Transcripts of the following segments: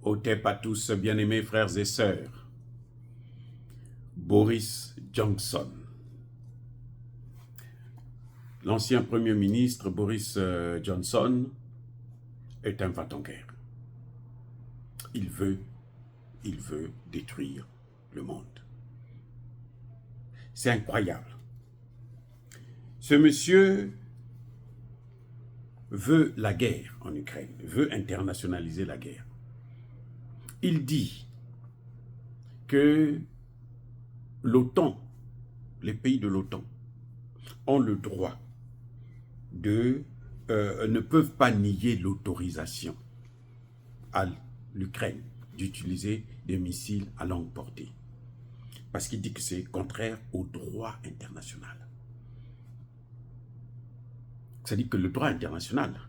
Otep à tous, bien-aimés frères et sœurs. Boris Johnson. L'ancien Premier ministre Boris Johnson est un va-t-en-guerre. Il veut détruire le monde. C'est incroyable. Ce monsieur veut la guerre en Ukraine, veut internationaliser la guerre. Il dit que l'OTAN, les pays de l'OTAN, ont le droit ne peuvent pas nier l'autorisation à l'Ukraine d'utiliser des missiles à longue portée. Parce qu'il dit que c'est contraire au droit international. C'est-à-dire que le droit international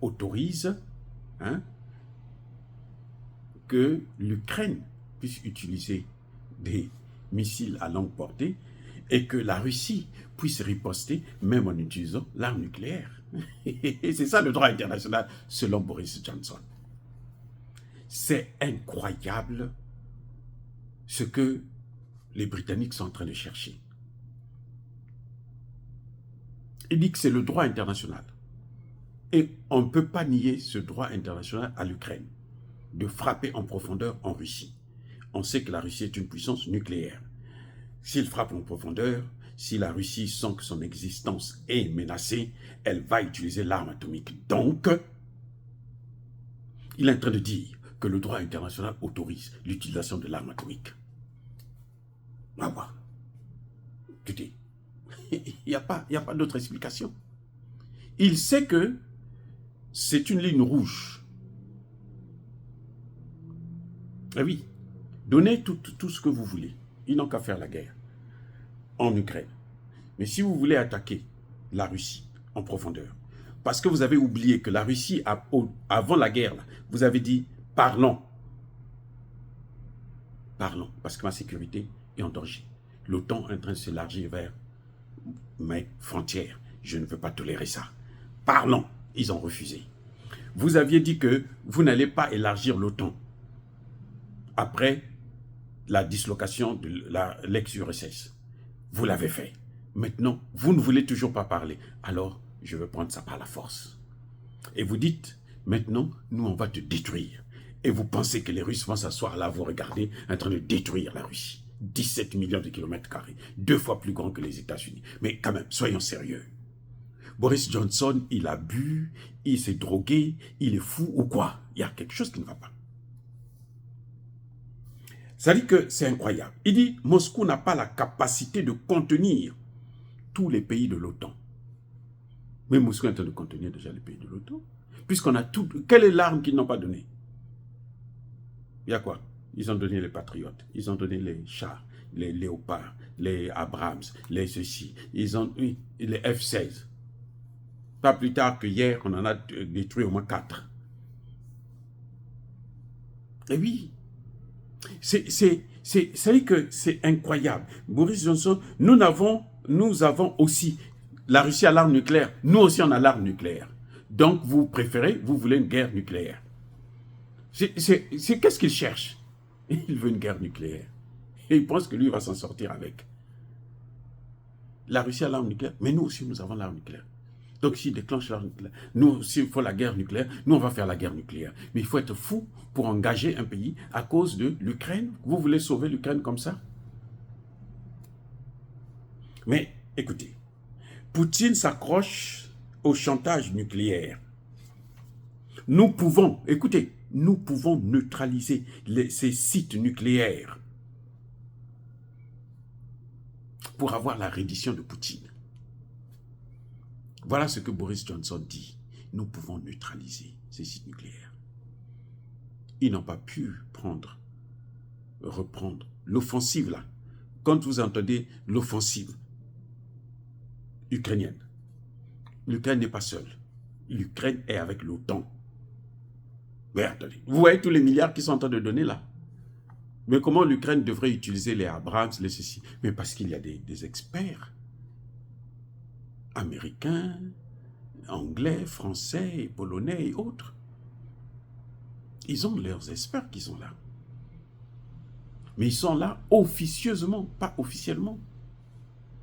autorise que l'Ukraine puisse utiliser des missiles à longue portée et que la Russie puisse riposter même en utilisant l'arme nucléaire. Et c'est ça le droit international selon Boris Johnson. C'est incroyable ce que les Britanniques sont en train de chercher. Il dit que c'est le droit international. Et on ne peut pas nier ce droit international à l'Ukraine de frapper en profondeur en Russie. On sait que la Russie est une puissance nucléaire. S'il frappe en profondeur, si la Russie sent que son existence est menacée, elle va utiliser l'arme atomique. Donc, il est en train de dire que le droit international autorise l'utilisation de l'arme atomique. Ah bah, écoutez, il n'y a pas d'autre explication. Il sait que c'est une ligne rouge. Eh oui, donnez tout ce que vous voulez. Ils n'ont qu'à faire la guerre en Ukraine. Mais si vous voulez attaquer la Russie en profondeur, parce que vous avez oublié que la Russie, avant la guerre, là, vous avez dit « parlons ». Parlons, parce que ma sécurité est en danger. L'OTAN est en train de s'élargir vers mes frontières. Je ne veux pas tolérer ça. Parlons. Ils ont refusé. Vous aviez dit que vous n'allez pas élargir l'OTAN après la dislocation de l'ex-URSS. Vous l'avez fait. Maintenant, vous ne voulez toujours pas parler. Alors, je vais prendre ça par la force. Et vous dites, maintenant, nous, on va te détruire. Et vous pensez que les Russes vont s'asseoir là, vous regardez, en train de détruire la Russie. 17 millions de kilomètres carrés, 2 fois plus grand que les États-Unis. Mais quand même, soyons sérieux. Boris Johnson, il a bu, il s'est drogué, il est fou ou quoi? Il y a quelque chose qui ne va pas. Ça dit que c'est incroyable. Il dit, Moscou n'a pas la capacité de contenir tous les pays de l'OTAN. Mais Moscou est en train de contenir déjà les pays de l'OTAN. Puisqu'on a tout. Quelle est l'arme qu'ils n'ont pas donnée? Il y a quoi? Ils ont donné les Patriotes, ils ont donné les chars, les Léopards, les Abrams, les ceci, ils ont les F-16. Pas plus tard que hier, on en a détruit au moins 4. Et oui, c'est que c'est incroyable. Boris Johnson, nous avons aussi, la Russie a l'arme nucléaire, nous aussi on a l'arme nucléaire. Donc vous voulez une guerre nucléaire. Qu'est-ce qu'il cherche? Il veut une guerre nucléaire. Et il pense que lui va s'en sortir avec. La Russie a l'arme nucléaire, mais nous aussi nous avons l'arme nucléaire. Donc s'il déclenche l'arme nucléaire, nous, s'il faut la guerre nucléaire, nous on va faire la guerre nucléaire. Mais il faut être fou pour engager un pays à cause de l'Ukraine. Vous voulez sauver l'Ukraine comme ça? Mais écoutez, Poutine s'accroche au chantage nucléaire. Nous pouvons, écoutez, nous pouvons neutraliser ces sites nucléaires pour avoir la reddition de Poutine. Voilà ce que Boris Johnson dit. Nous pouvons neutraliser ces sites nucléaires. Ils n'ont pas pu reprendre l'offensive là. Quand vous entendez l'offensive ukrainienne, l'Ukraine n'est pas seule. L'Ukraine est avec l'OTAN. Mais attendez, vous voyez tous les milliards qu'ils sont en train de donner là? Mais comment l'Ukraine devrait utiliser les Abrams, les ceci? Mais parce qu'il y a des experts américains, anglais, français, polonais et autres. Ils ont leurs experts qui sont là. Mais ils sont là officieusement, pas officiellement.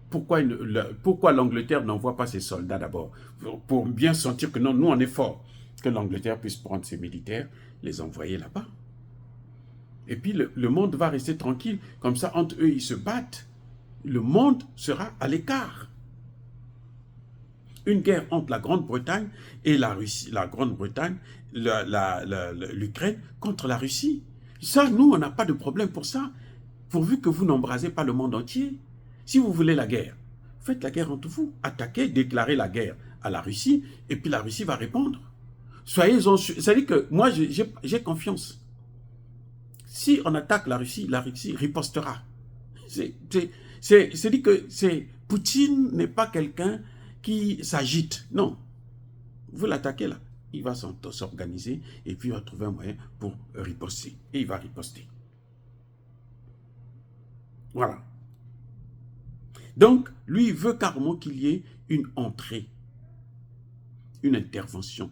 Pourquoi l'Angleterre n'envoie pas ses soldats d'abord? Pour bien sentir que non, nous on est fort. Que l'Angleterre puisse prendre ses militaires, les envoyer là-bas. Et puis le monde va rester tranquille. Comme ça, entre eux, ils se battent. Le monde sera à l'écart. Une guerre entre la Grande-Bretagne et la Russie, la Grande-Bretagne, l'Ukraine contre la Russie. Ça, nous, on n'a pas de problème pour ça, pourvu que vous n'embrasez pas le monde entier. Si vous voulez la guerre, faites la guerre entre vous. Attaquez, déclarez la guerre à la Russie, et puis la Russie va répondre. Soyez-en sûrs. C'est-à-dire que moi, j'ai confiance. Si on attaque la Russie ripostera. C'est-à-dire que Poutine n'est pas quelqu'un qui s'agite. Non. Vous l'attaquez là, il va s'organiser et puis il va trouver un moyen pour riposter. Et il va riposter. Voilà. Donc, lui, il veut carrément qu'il y ait une entrée, une intervention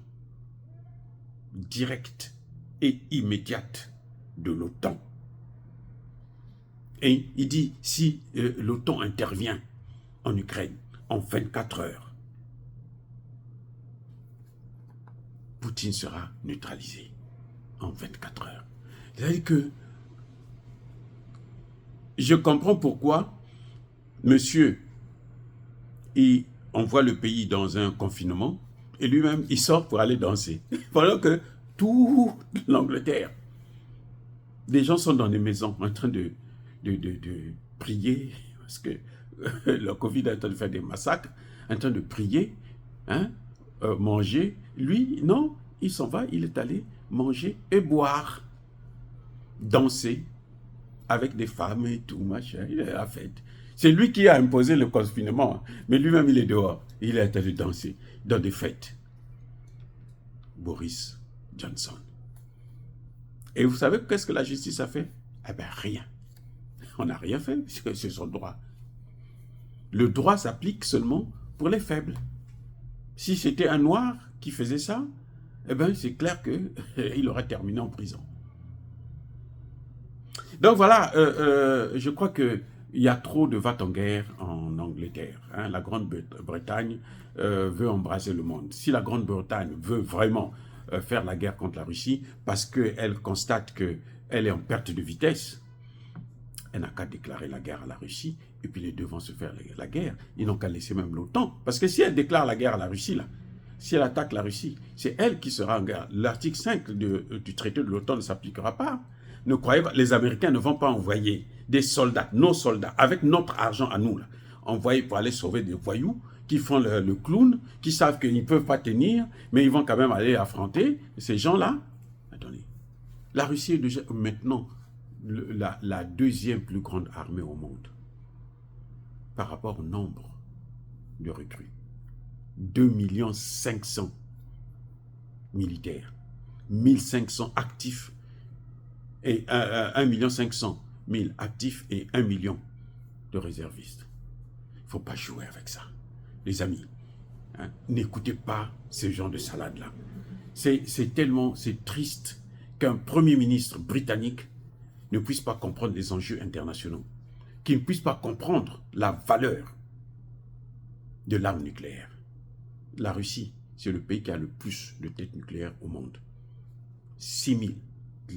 directe et immédiate de l'OTAN. Et il dit, si l'OTAN intervient en Ukraine en 24 heures, Poutine sera neutralisé en 24 heures. C'est-à-dire que je comprends pourquoi monsieur, il envoie le pays dans un confinement et lui-même, il sort pour aller danser. Pendant que toute l'Angleterre, des gens sont dans des maisons en train de prier, parce que le Covid est en train de faire des massacres, en train de prier, hein, manger. Lui, non, il s'en va, il est allé manger et boire, danser avec des femmes et tout, machin, il est à la fête. C'est lui qui a imposé le confinement, mais lui-même il est dehors, il est allé danser dans des fêtes. Boris Johnson. Et vous savez qu'est-ce que la justice a fait? Eh bien, rien. On n'a rien fait, puisque c'est son droit. Le droit s'applique seulement pour les faibles. Si c'était un noir qui faisait ça, eh bien, c'est clair qu'il aurait terminé en prison. Donc voilà, je crois qu'il y a trop de va-t-en-guerre en Angleterre. Hein. La Grande-Bretagne veut embrasser le monde. Si la Grande-Bretagne veut vraiment faire la guerre contre la Russie, parce qu'elle constate qu'elle est en perte de vitesse, elle n'a qu'à déclarer la guerre à la Russie, et puis les deux vont se faire la guerre. Ils n'ont qu'à laisser même l'OTAN. Parce que si elle déclare la guerre à la Russie, là, si elle attaque la Russie, c'est elle qui sera en guerre. L'article 5 du traité de l'OTAN ne s'appliquera pas. Ne croyez pas, les Américains ne vont pas envoyer des soldats, nos soldats, avec notre argent à nous, là, envoyés pour aller sauver des voyous qui font le clown, qui savent qu'ils ne peuvent pas tenir, mais ils vont quand même aller affronter ces gens-là. Attendez, la Russie est déjà maintenant la deuxième plus grande armée au monde par rapport au nombre de recrues. 2 500 000 militaires, 1 500 actifs, et 1 500 000 actifs et 1 million de réservistes. Il ne faut pas jouer avec ça. Les amis, hein, n'écoutez pas ce genre de salade-là. C'est triste qu'un Premier ministre britannique ne puisse pas comprendre les enjeux internationaux, qu'il ne puisse pas comprendre la valeur de l'arme nucléaire. La Russie, c'est le pays qui a le plus de têtes nucléaires au monde. 6 000.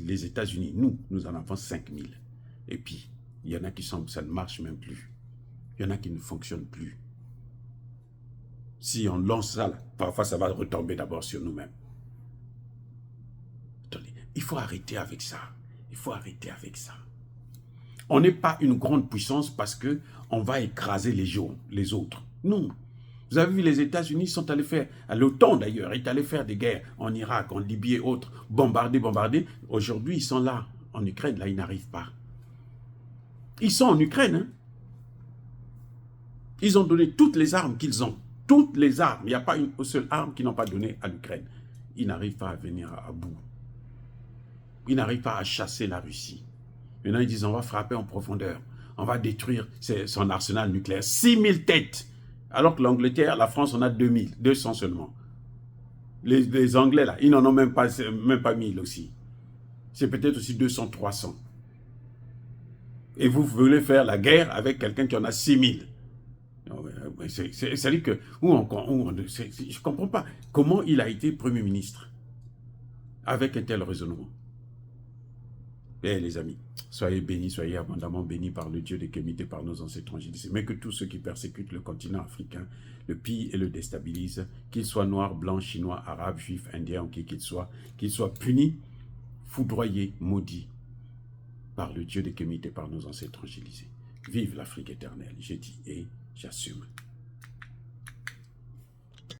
Les États-Unis, nous en avons 5 000. Et puis, il y en a qui semblent, ça ne marche même plus. Il y en a qui ne fonctionnent plus. Si on lance ça, là, parfois ça va retomber d'abord sur nous-mêmes. Attendez, il faut arrêter avec ça. Il faut arrêter avec ça. On n'est pas une grande puissance parce qu'on va écraser les autres. Non. Vous avez vu, les États-Unis sont allés faire, à l'OTAN d'ailleurs, est allé faire des guerres en Irak, en Libye et autres, bombarder. Aujourd'hui, ils sont là, en Ukraine, là, ils n'arrivent pas. Ils sont en Ukraine, hein. Ils ont donné toutes les armes qu'ils ont. Toutes les armes. Il n'y a pas une seule arme qu'ils n'ont pas donnée à l'Ukraine. Ils n'arrivent pas à venir à bout. Ils n'arrivent pas à chasser la Russie. Maintenant, ils disent, on va frapper en profondeur. On va détruire son arsenal nucléaire. 6 000 têtes. Alors que l'Angleterre, la France, on a 200 seulement. Les Anglais, là, ils n'en ont même pas 1000 aussi. C'est peut-être aussi 200, 300. Et vous voulez faire la guerre avec quelqu'un qui en a 6000. C'est-à-dire que je ne comprends pas comment il a été Premier ministre avec un tel raisonnement. Eh les amis, soyez bénis, soyez abondamment bénis par le Dieu de Kémité, par nos ancêtres angélisés, mais que tous ceux qui persécutent le continent africain le pillent et le déstabilisent, qu'ils soient noirs, blancs, chinois, arabes, juifs, indiens ou qui qu'ils soient punis, foudroyés, maudits par le Dieu de Kémité, par nos ancêtres angélisés. Vive l'Afrique éternelle, j'ai dit et j'assume.